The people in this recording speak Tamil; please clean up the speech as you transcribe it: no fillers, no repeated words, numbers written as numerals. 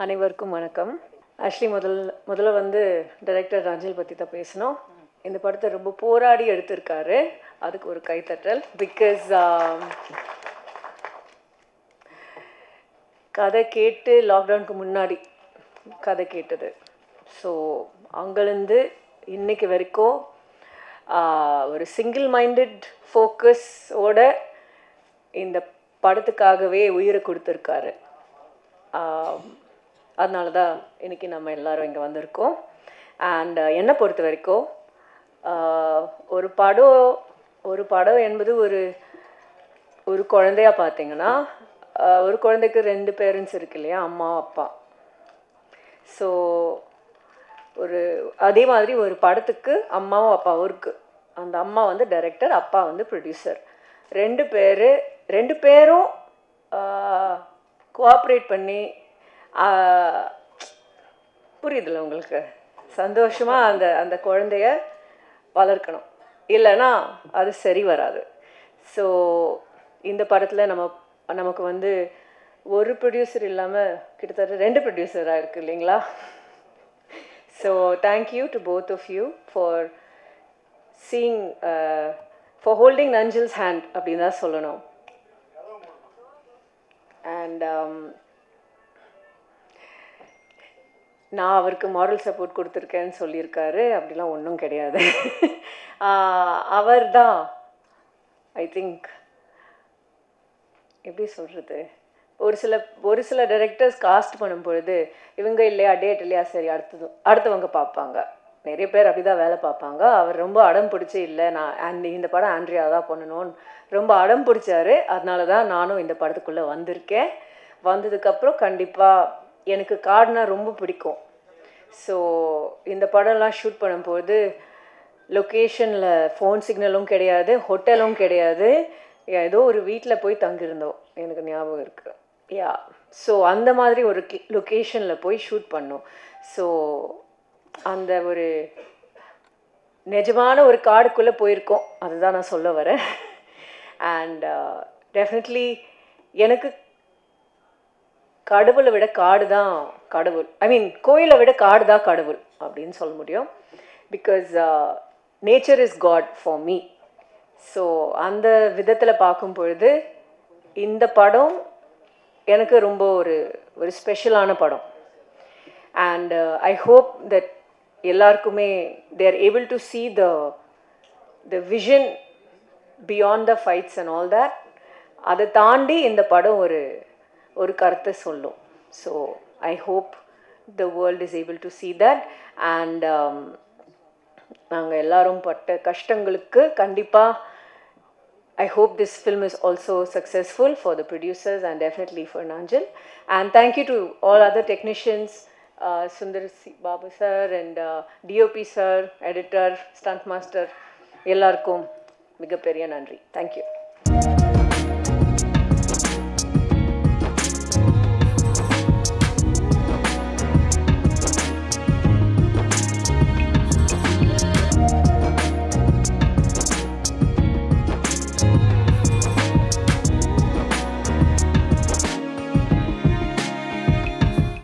அனைவருக்கும் வணக்கம். ஆக்சுவலி முதல்ல வந்து டைரக்டர் ரஞ்சில் பற்றி தான் பேசணும். இந்த படத்தை ரொம்ப போராடி எடுத்திருக்காரு. அதுக்கு ஒரு கைத்தட்டல். பிகாஸ் கதை கேட்டு லாக்டவுனுக்கு முன்னாடி கதை கேட்டது. ஸோ அங்கேருந்து இன்னைக்கு வரைக்கும் ஒரு சிங்கிள் மைண்டட் ஃபோக்கஸோட இந்த படத்துக்காகவே உயிரை கொடுத்துருக்காரு. அதனால தான் இன்றைக்கி நம்ம எல்லோரும் இங்கே வந்திருக்கோம். அண்ட் என்னை பொறுத்த வரைக்கும் ஒரு படம் என்பது ஒரு குழந்தையாக பார்த்தீங்கன்னா, ஒரு குழந்தைக்கு 2 பேரண்ட்ஸ் இருக்கு இல்லையா, அம்மா அப்பா. ஸோ அதே மாதிரி ஒரு படத்துக்கு அம்மாவும் அப்பாவும் இருக்குது. அந்த அம்மா வந்து டைரக்டர், அப்பா வந்து ப்ரொடியூசர். 2 பேரும் கோஆப்ரேட் பண்ணி, புரியுதுல்ல உங்களுக்கு, சந்தோஷமாக அந்த குழந்தைய வளர்க்கணும். இல்லைன்னா அது சரி வராது. ஸோ இந்த படத்தில் நமக்கு வந்து ஒரு ப்ரொடியூசர் இல்லாமல் கிட்டத்தட்ட 2 ப்ரொடியூசராக இருக்குது இல்லைங்களா. So thank you to both of you for for holding Nanjil's hand அப்படின்னு தான் சொல்லணும். அண்ட் நான் அவருக்கு மாரல் சப்போர்ட் கொடுத்துருக்கேன்னு சொல்லியிருக்காரு. அப்படிலாம் ஒன்றும் கிடையாது. அவர் தான் ஐ திங்க், எப்படி சொல்கிறது, ஒரு சில டைரக்டர்ஸ் காஸ்ட் பண்ணும் பொழுது இவங்க இல்லையா, டேட் இல்லையா, சரி அடுத்தவங்க பார்ப்பாங்க. நிறைய பேர் அப்படி தான் வேலை பார்ப்பாங்க. அவர் ரொம்ப அடம் பிடிச்சி, இல்லை நான் இந்த படம் ஆண்ட்ரியா தான் பண்ணணும்னு ரொம்ப அடம் பிடிச்சாரு. அதனால தான் நானும் இந்த படத்துக்குள்ளே வந்திருக்கேன். வந்ததுக்கப்புறம் கண்டிப்பாக எனக்கு காடுனா ரொம்ப பிடிக்கும். ஸோ இந்த படம்லாம் ஷூட் பண்ணும்போது லொக்கேஷனில் ஃபோன் சிக்னலும் கிடையாது, ஹோட்டலும் கிடையாது. ஏதோ ஒரு வீட்டில் போய் தங்கியிருந்தோம், எனக்கு ஞாபகம் இருக்குது. ஸோ அந்த மாதிரி ஒரு லொக்கேஷனில் போய் ஷூட் பண்ணோம். ஸோ அந்த ஒரு நிஜமான ஒரு காடுக்குள்ளே போயிருக்கோம், அதுதான் நான் சொல்ல வரேன். அண்ட் டெஃபினெட்லி எனக்கு கடவுளை விட காடு தான் கடவுள். கோயிலை விட காடு தான் கடவுள் அப்படின்னு சொல்ல முடியும். Because nature is God for me. So அந்த விதத்தில் பார்க்கும் பொழுது இந்த படம் எனக்கு ரொம்ப ஒரு ஸ்பெஷலான படம். அண்ட் ஐ ஹோப் தட் எல்லாருக்குமே they are able to see the vision beyond the fights and all that. அதை தாண்டி இந்த படம் ஒரு கருத்தை சொல்லும். So I hope the world is able to see that. and நாங்கள் எல்லாரும் பட்ட கஷ்டங்களுக்கு கண்டிப்பாக I hope this film is also successful for the producers and definitely for Nanjil. And thank you to all other technicians, Sundar Babu sir and DOP sir, editor, stunt master, எல்லாருக்கும் மிகப்பெரிய நன்றி. Thank you.